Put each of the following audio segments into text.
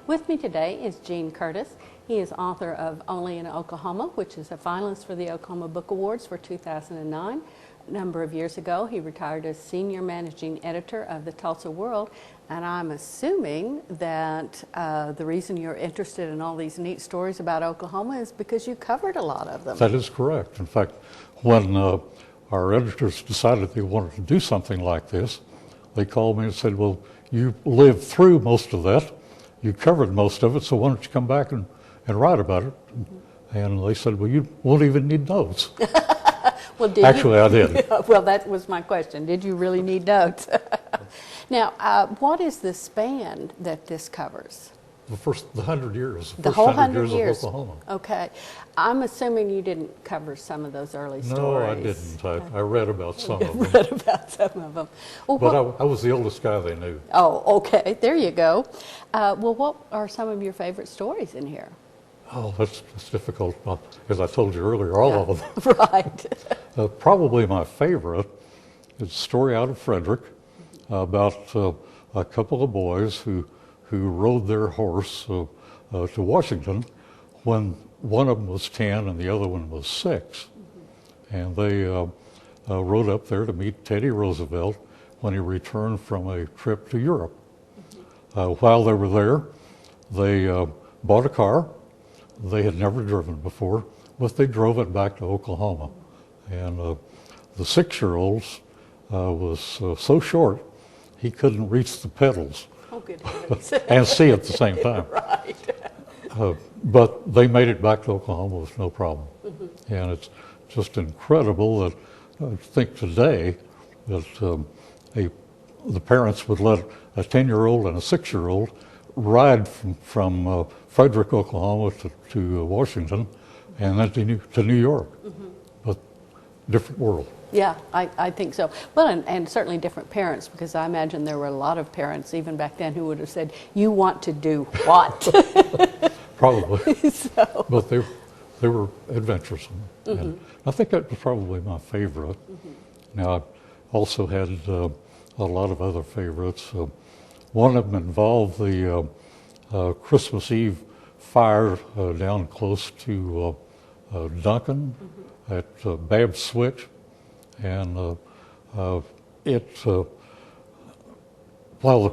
With me today is Gene Curtis. He is author of Only in Oklahoma, which is a finalist for the Oklahoma Book Awards for 2009. A number of years ago, he retired as senior managing editor of the Tulsa World, and I'm assuming that the reason you're interested in all these neat stories about Oklahoma is because you covered a lot of them. That is correct. In fact, when our editors decided they wanted to do something like this, they called me and said, well, you lived through most of that. You covered most of it, so why don't you come back and write about it? And they said, well, you won't even need notes. Well, did Actually, you? I did. Well, that was my question. Did you really need notes? Now, what is the span that this covers? The 100 years. The whole 100 years of Oklahoma. Okay. I'm assuming you didn't cover some of those early stories. No, I didn't. I read about some of them. Read about some of them. Well, but I was the oldest guy they knew. Oh, okay. There you go. Well, what are some of your favorite stories in here? Oh, that's difficult. As I told you earlier, all of them. Right. Probably my favorite is a story out of Frederick about a couple of boys who rode their horse to Washington when one of them was 10 and the other one was 6. And they rode up there to meet Teddy Roosevelt when he returned from a trip to Europe. While they were there, they bought a car. They had never driven before, but they drove it back to Oklahoma. And the 6-year-old was so short, he couldn't reach the pedals. Oh, good heavens. And see at the same time. Right. But they made it back to Oklahoma with no problem. And it's just incredible that I think today that the parents would let a 10-year-old and a 6-year-old ride from Frederick, Oklahoma to Washington and then to New York. But different world. Yeah, I think so. Well, and certainly different parents, because I imagine there were a lot of parents even back then who would have said, you want to do what? Probably. So. But they were adventuresome. And I think that was probably my favorite. Now, I also had a lot of other favorites. One of them involved the Christmas Eve fire down close to Duncan at Babb's Switch. And while they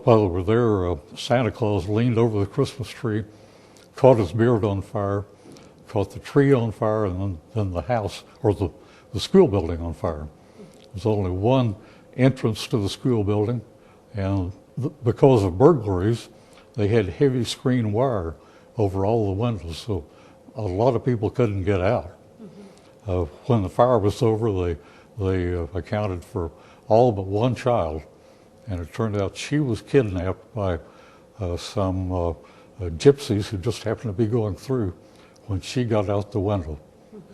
were there, Santa Claus leaned over the Christmas tree, caught his beard on fire, caught the tree on fire, and then the house, or the school building on fire. There was only one entrance to the school building, and because of burglaries, they had heavy screen wire over all the windows, so a lot of people couldn't get out. When the fire was over, they accounted for all but one child, and it turned out she was kidnapped by some gypsies who just happened to be going through when she got out the window.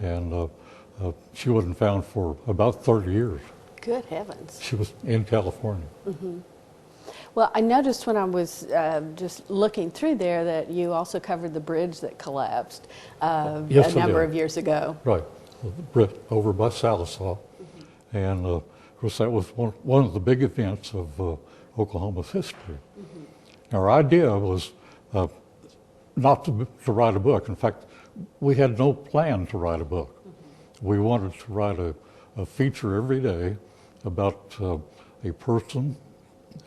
And she wasn't found for about 30 years. Good heavens. She was in California. Well, I noticed when I was just looking through there that you also covered the bridge that collapsed Yes, a number of years ago. Right, over by Salisaw. And of course that was one of the big events of Oklahoma's history. Our idea was not to write a book. In fact, we had no plan to write a book. We wanted to write a feature every day about a person,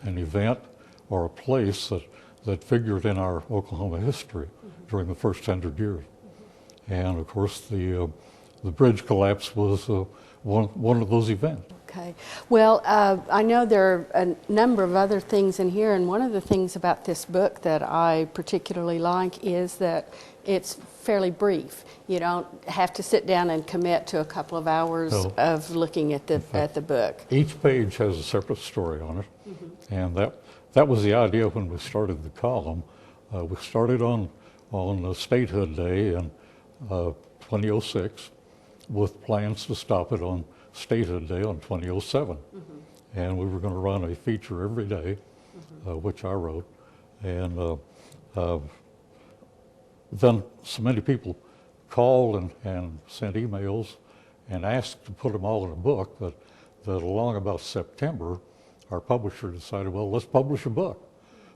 an event, or a place that figured in our Oklahoma history during the first 100 years. And of course the bridge collapse was one of those events. Okay. Well, I know there are a number of other things in here, and one of the things about this book that I particularly like is that it's fairly brief. You don't have to sit down and commit to a couple of hours of looking at the book. Each page has a separate story on it, and that was the idea when we started the column. We started on Statehood Day in 2006 with plans to stop it on Statehood Day on 2007. And we were going to run a feature every day, which I wrote. And then so many people called and sent emails and asked to put them all in a book that along about September, our publisher decided, well, let's publish a book.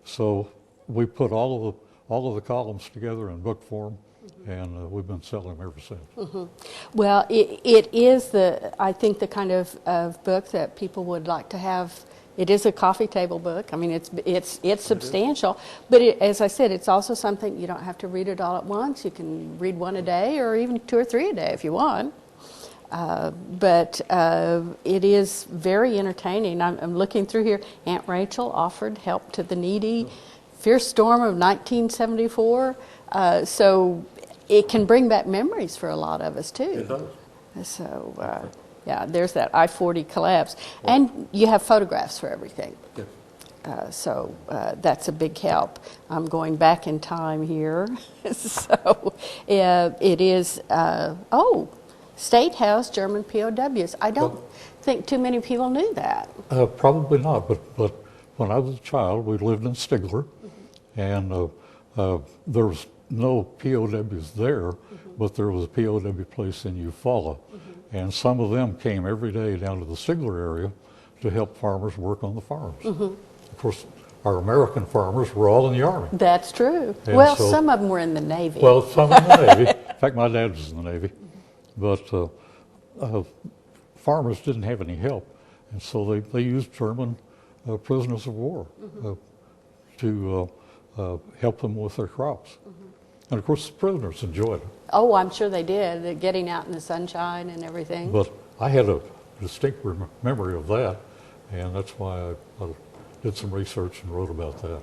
So we put all all of the columns together in book form, and we've been selling them ever since. Well, it is I think the kind of book that people would like to have. It is a coffee table book. I mean, it's substantial, but as I said, it's also something you don't have to read it all at once. You can read one a day, or even 2 or 3 a day if you want. But it is very entertaining. I'm looking through here. Aunt Rachel offered help to the needy. Fierce storm of 1974. So it can bring back memories for a lot of us too. It does. So yeah, there's that I-40 collapse, and you have photographs for everything. Yes. So that's a big help. I'm going back in time here. So it is. State House German POWs. I don't think too many people knew that. Probably not, but when I was a child, we lived in Stigler, and there was no POWs there, but there was a POW place in Eufaula, and some of them came every day down to the Stigler area to help farmers work on the farms. Of course, our American farmers were all in the Army. That's true. And well, so, some of them were in the Navy. Well, some in the Navy. In fact, my dad was in the Navy. But farmers didn't have any help, and so they used German prisoners of war to help them with their crops. And of course, the prisoners enjoyed it. Oh, I'm sure they did, getting out in the sunshine and everything. But I had a distinct memory of that, and that's why I did some research and wrote about that.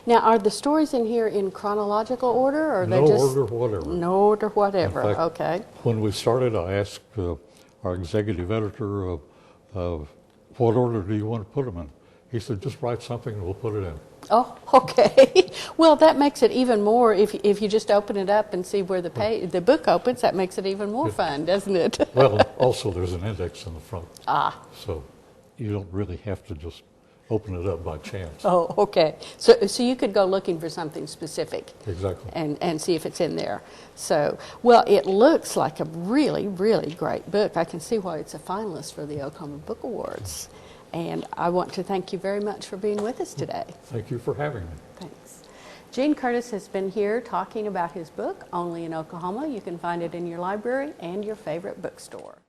Now, are the stories in here in chronological order, or are they No just order whatever. no order whatever? In fact, Okay. When we started, I asked our executive editor, what order do you want to put them in? He said, just write something and we'll put it in. Oh, okay. Well, that makes it even more. If you just open it up and see where the book opens, that makes it even more fun, doesn't it? Well, also there's an index in the front. So you don't really have to just open it up by chance. Oh, okay. So you could go looking for something specific. Exactly. And see if it's in there. So, well, it looks like a really, really great book. I can see why it's a finalist for the Oklahoma Book Awards. And I want to thank you very much for being with us today. Thank you for having me. Thanks. Gene Curtis has been here talking about his book, Only in Oklahoma. You can find it in your library and your favorite bookstore.